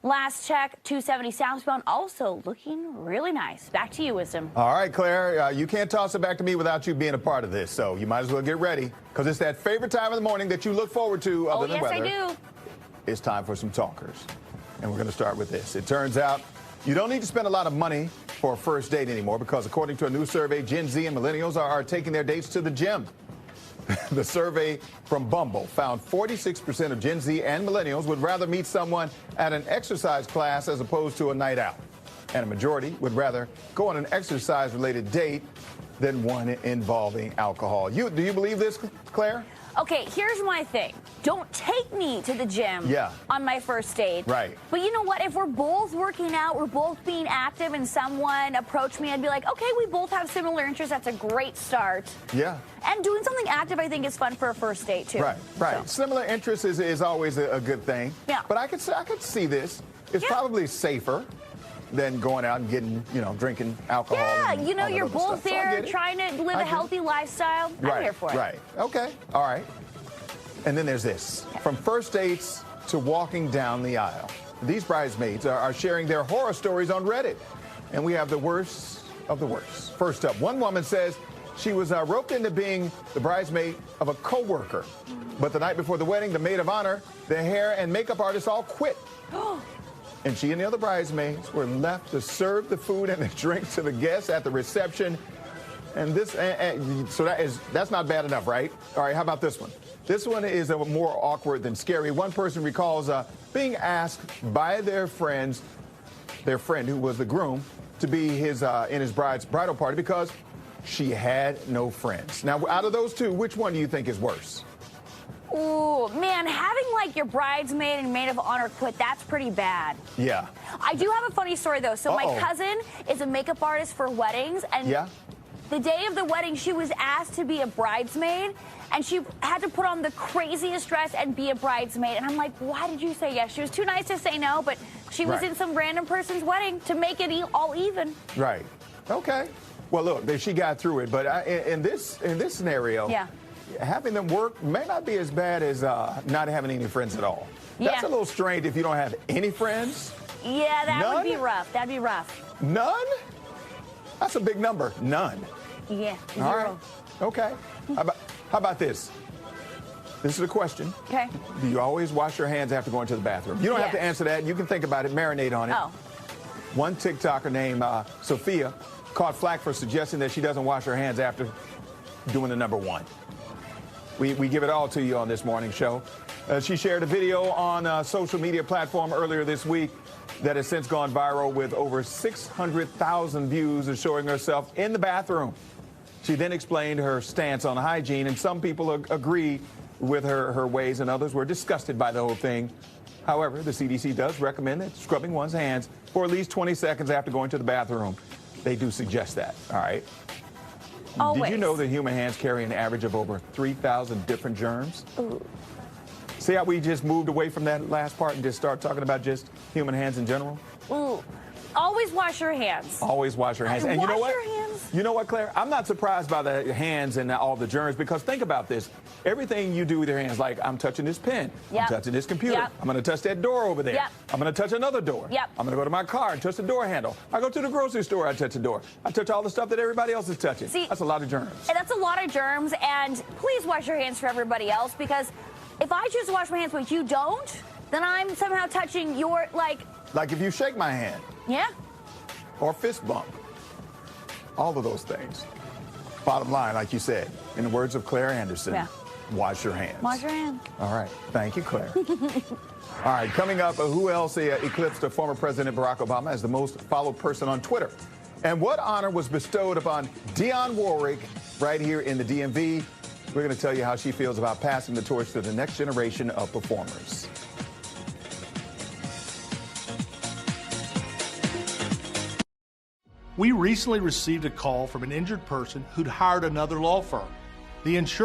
Last check, 270 southbound, also looking really nice. Back to you, Wisdom. All right, Claire, you can't toss it back to me without you being a part of this, so you might as well get ready, because it's that favorite time of the morning that you look forward to other than weather. Yes, I do. It's time for some talkers, and we're going to start with this. It turns out you don't need to spend a lot of money for a first date anymore, because according to a new survey, Gen Z and millennials are taking their dates to the gym. The survey from Bumble found 46% of Gen Z and millennials would rather meet someone at an exercise class as opposed to a night out. And a majority would rather go on an exercise-related date than one involving alcohol. Do you believe this, Claire? Okay, here's my thing. Don't take me to the gym on my first date. Right. But you know what? If we're both working out, we're both being active, and someone approached me, I'd be like, okay, we both have similar interests. That's a great start. Yeah. And doing something active, I think, is fun for a first date, too. Right, right. So. Similar interests is always a good thing. Yeah. But I could see this. It's probably safer than going out and getting, drinking alcohol. Yeah, you're both stuff. there trying to live a healthy lifestyle. I'm here for it. Right, okay, all right. And then there's this. Okay. From first dates to walking down the aisle. These bridesmaids are sharing their horror stories on Reddit. And we have the worst of the worst. First up, one woman says she was roped into being the bridesmaid of a coworker. But the night before the wedding, the maid of honor, the hair and makeup artist all quit. And she and the other bridesmaids were left to serve the food and the drink to the guests at the reception. And that's not bad enough, right? All right, how about this one? This one is more awkward than scary. One person recalls being asked by their friend who was the groom, to be in his bride's bridal party because she had no friends. Now, out of those two, which one do you think is worse? Ooh, man, having like your bridesmaid and maid of honor quit, that's pretty bad. Yeah. I do have a funny story, though. So my cousin is a makeup artist for weddings, and the day of the wedding, she was asked to be a bridesmaid, and she had to put on the craziest dress and be a bridesmaid. And I'm like, why did you say yes? She was too nice to say no, but she was in some random person's wedding to make it all even. Right. Okay. Well, look, she got through it, but in this scenario, having them work may not be as bad as not having any friends at all. That's a little strange if you don't have any friends. Yeah, that would be rough. That'd be rough. None? That's a big number. None. Yeah. Zero. All right. Okay. How about this? This is a question. Okay. Do you always wash your hands after going to the bathroom? You don't have to answer that. You can think about it, marinate on it. Oh. One TikToker named Sophia caught flack for suggesting that she doesn't wash her hands after doing the number one. We give it all to you on this morning show. She shared a video on a social media platform earlier this week that has since gone viral with over 600,000 views of showing herself in the bathroom. She then explained her stance on hygiene, and some people agree with her ways, and others were disgusted by the whole thing. However, the CDC does recommend that scrubbing one's hands for at least 20 seconds after going to the bathroom. They do suggest that, all right? Always. Did you know that human hands carry an average of over 3,000 different germs? Ooh. See how we just moved away from that last part and just start talking about just human hands in general? Ooh. Always wash your hands. Always wash your hands. And you know what? Wash your hands. You know what, Claire? I'm not surprised by the hands and all the germs, because think about this. Everything you do with your hands, like I'm touching this pen, I'm touching this computer, I'm going to touch that door over there, I'm going to touch another door, I'm going to go to my car and touch the door handle. I go to the grocery store, I touch the door. I touch all the stuff that everybody else is touching. See, that's a lot of germs. And that's a lot of germs, and please wash your hands for everybody else, because if I choose to wash my hands but you don't, then I'm somehow touching your, like if you shake my hand. Yeah. Or fist bump. All of those things. Bottom line, like you said, in the words of Claire Anderson, wash your hands. Wash your hands. All right. Thank you, Claire. All right. Coming up, who else eclipsed former President Barack Obama as the most followed person on Twitter? And what honor was bestowed upon Dionne Warwick right here in the DMV? We're going to tell you how she feels about passing the torch to the next generation of performers. We recently received a call from an injured person who'd hired another law firm. The insurance